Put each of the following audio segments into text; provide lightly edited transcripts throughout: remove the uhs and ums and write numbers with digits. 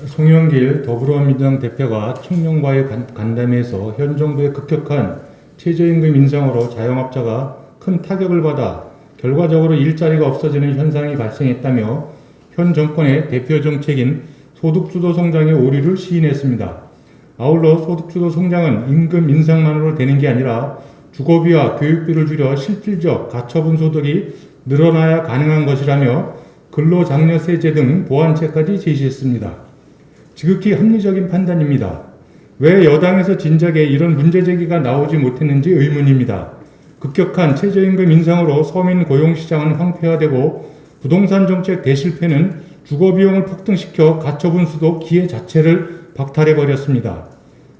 송영길 더불어민주당 대표가 청년과의 간담회에서 현 정부의 급격한 최저임금 인상으로 자영업자가 큰 타격을 받아 결과적으로 일자리가 없어지는 현상이 발생했다며 현 정권의 대표 정책인 소득주도 성장의 오류를 시인했습니다. 아울러 소득주도 성장은 임금 인상만으로 되는 게 아니라 주거비와 교육비를 줄여 실질적 가처분 소득이 늘어나야 가능한 것이라며 근로장려세제 등 보완책까지 제시했습니다. 지극히 합리적인 판단입니다. 왜 여당에서 진작에 이런 문제 제기가 나오지 못했는지 의문입니다. 급격한 최저임금 인상으로 서민 고용시장은 황폐화되고 부동산 정책 대실패는 주거비용을 폭등시켜 가처분 수도 기회 자체를 박탈해버렸습니다.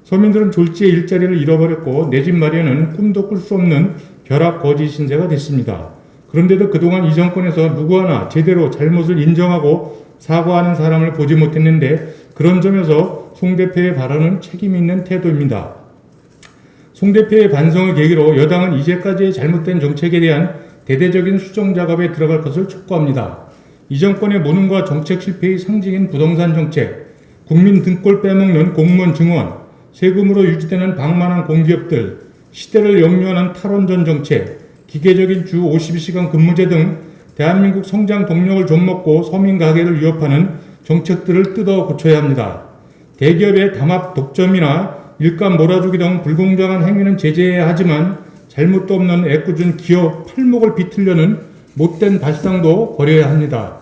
서민들은 졸지에 일자리를 잃어버렸고 내 집 마련은 꿈도 꿀 수 없는 벼락 거지 신세가 됐습니다. 그런데도 그동안 이 정권에서 누구 하나 제대로 잘못을 인정하고 사과하는 사람을 보지 못했는데 그런 점에서 송 대표의 발언은 책임 있는 태도입니다. 송 대표의 반성을 계기로 여당은 이제까지의 잘못된 정책에 대한 대대적인 수정 작업에 들어갈 것을 촉구합니다. 이 정권의 무능과 정책 실패의 상징인 부동산 정책, 국민 등골 빼먹는 공무원 증원, 세금으로 유지되는 방만한 공기업들, 시대를 역류하는 탈원전 정책, 기계적인 주 52시간 근무제 등 대한민국 성장 동력을 좀먹고 서민 가게를 위협하는 정책들을 뜯어 고쳐야 합니다. 대기업의 담합 독점이나 일감 몰아주기 등 불공정한 행위는 제재해야 하지만 잘못도 없는 애꿎은 기업 팔목을 비틀려는 못된 발상도 버려야 합니다.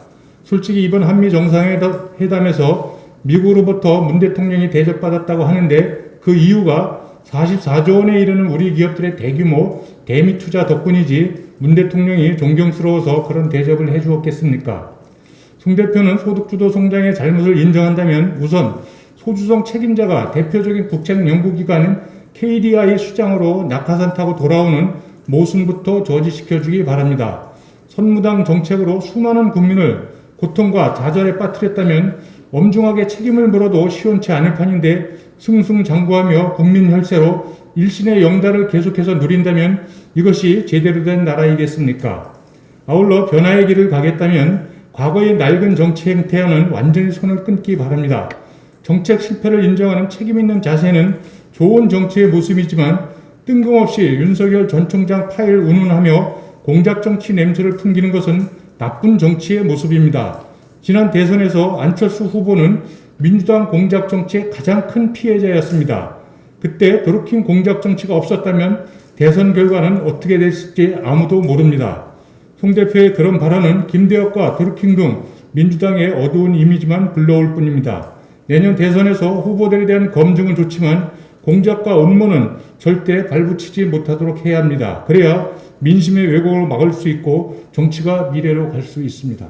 솔직히 이번 한미 정상회담에서 미국으로부터 문 대통령이 대접받았다고 하는데 그 이유가 44조 원에 이르는 우리 기업들의 대규모 대미 투자 덕분이지 문 대통령이 존경스러워서 그런 대접을 해주었겠습니까? 송 대표는 소득주도 성장의 잘못을 인정한다면 우선 소주성 책임자가 대표적인 국책연구기관인 KDI 수장으로 낙하산 타고 돌아오는 모순부터 저지시켜주기 바랍니다. 선무당 정책으로 수많은 국민을 고통과 좌절에 빠뜨렸다면 엄중하게 책임을 물어도 시원치 않을 판인데 승승장구하며 국민 혈세로 일신의 영달을 계속해서 누린다면 이것이 제대로 된 나라이겠습니까? 아울러 변화의 길을 가겠다면 과거의 낡은 정치 행태와는 완전히 손을 끊기 바랍니다. 정책 실패를 인정하는 책임 있는 자세는 좋은 정치의 모습이지만 뜬금없이 윤석열 전 총장 파일 운운하며 공작정치 냄새를 풍기는 것은 나쁜 정치의 모습입니다. 지난 대선에서 안철수 후보는 민주당 공작정치의 가장 큰 피해자였습니다. 그때 드루킹 공작정치가 없었다면 대선 결과는 어떻게 됐을지 아무도 모릅니다. 송 대표의 그런 발언은 김대엽과 드루킹 등 민주당의 어두운 이미지만 불러올 뿐입니다. 내년 대선에서 후보들에 대한 검증은 좋지만 공작과 음모는 절대 발붙이지 못하도록 해야 합니다. 그래야 민심의 왜곡을 막을 수 있고 정치가 미래로 갈 수 있습니다.